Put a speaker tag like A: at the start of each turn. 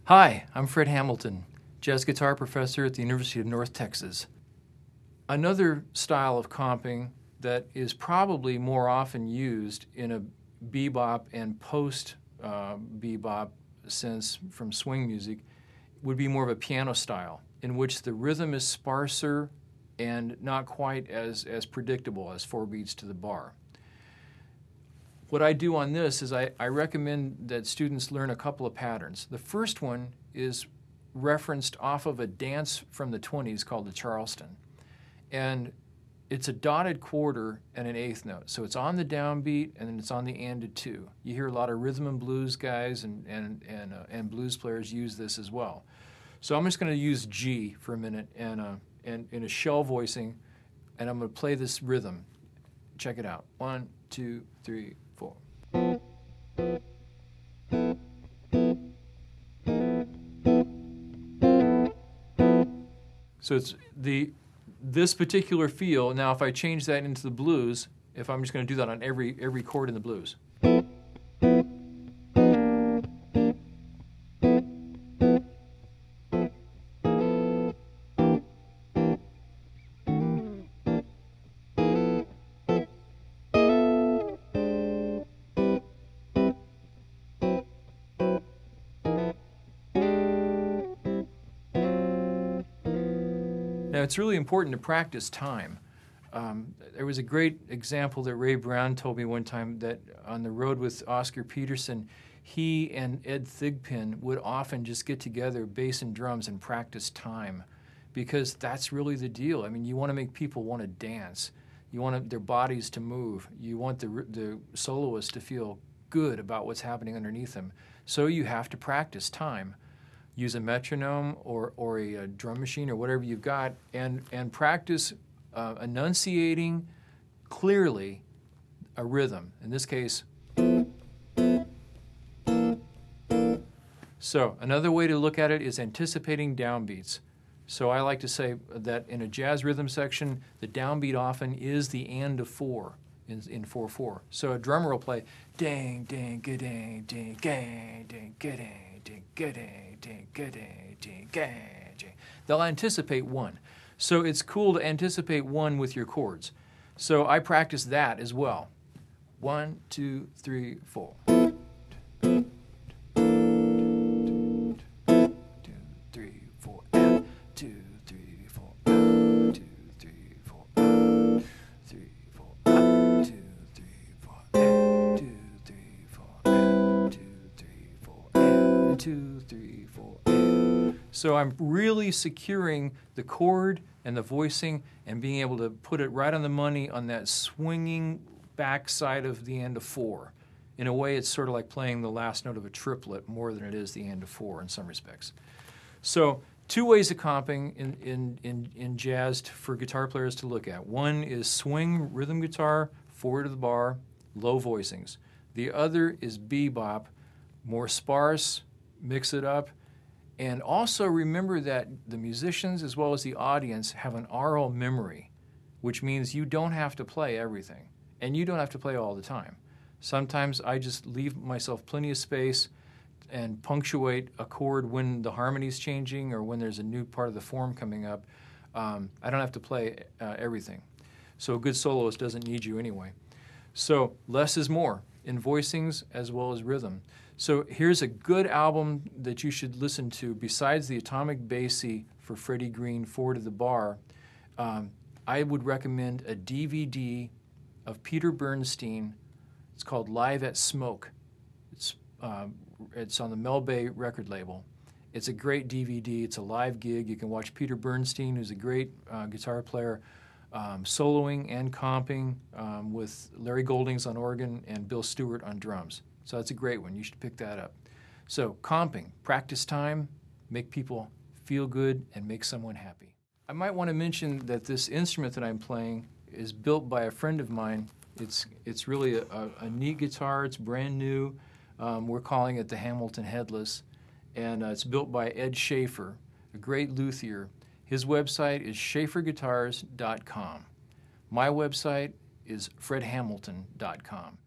A: Hi, I'm Fred Hamilton, jazz guitar professor at the University of North Texas. Another style of comping that is probably more often used in a bebop and post-bebop sense from swing music would be more of a piano style, in which the rhythm is sparser and not quite as predictable as 4 beats to the bar. What I do on this is I recommend that students learn a couple of patterns. The first one is referenced off of a dance from the 20s called the Charleston. And it's a dotted quarter and an eighth note. So it's on the downbeat and then it's on the anded 2. You hear a lot of rhythm and blues guys and blues players use this as well. So I'm just going to use G for a minute and in a shell voicing, and I'm going to play this rhythm. Check it out. 1, 2, 3, 4. So it's this particular feel. Now if I change that into the blues, if I'm just going to do that on every chord in the blues. Now, it's really important to practice time. There was a great example that Ray Brown told me one time that on the road with Oscar Peterson, he and Ed Thigpen would often just get together, bass and drums, and practice time, because that's really the deal. I mean, you want to make people want to dance. You want their bodies to move. You want the soloist to feel good about what's happening underneath them. So you have to practice time. Use a metronome or a drum machine or whatever you've got, and practice enunciating clearly a rhythm. In this case, so another way to look at it is anticipating downbeats. So I like to say that in a jazz rhythm section, the downbeat often is the and of 4 in 4/4. So a drummer will play ding ding ga ding ding gang ding ga ding ding ga ding ding ga ding ding gang ding. They'll anticipate 1. So it's cool to anticipate 1 with your chords. So I practice that as well. 1, 2, 3, 4. 2, 3, 4. 2, 3, 4. 2, 3, 4. 3, 4. 2, 3, 4. 2, 3, 4. 2, 3, 4. 2, 3, 4. So I'm really securing the chord and the voicing and being able to put it right on the money on that swinging backside of the end of 4. In a way, it's sort of like playing the last note of a triplet more than it is the end of 4 in some respects. So 2 ways of comping in jazz for guitar players to look at. One is swing rhythm guitar, 4 to the bar, low voicings. The other is bebop, more sparse, mix it up. And also remember that the musicians as well as the audience have an aural memory, which means you don't have to play everything, and you don't have to play all the time. Sometimes I just leave myself plenty of space and punctuate a chord when the harmony's changing or when there's a new part of the form coming up. I don't have to play everything. So a good soloist doesn't need you anyway. So less is more in voicings as well as rhythm. So here's a good album that you should listen to besides the Atomic Basie for Freddie Green, 4 to the bar. I would recommend a DVD of Peter Bernstein. It's called Live at Smoke. It's on the Mel Bay record label. It's a great DVD. It's a live gig. You can watch Peter Bernstein, who's a great guitar player, soloing and comping with Larry Goldings on organ and Bill Stewart on drums. So that's a great one. You should pick that up. So comping, practice time, make people feel good, and make someone happy. I might want to mention that this instrument that I'm playing is built by a friend of mine. It's really a neat guitar. It's brand new. We're calling it the Hamilton Headless. And it's built by Ed Schaefer, a great luthier. His website is schaeferguitars.com. My website is fredhamilton.com.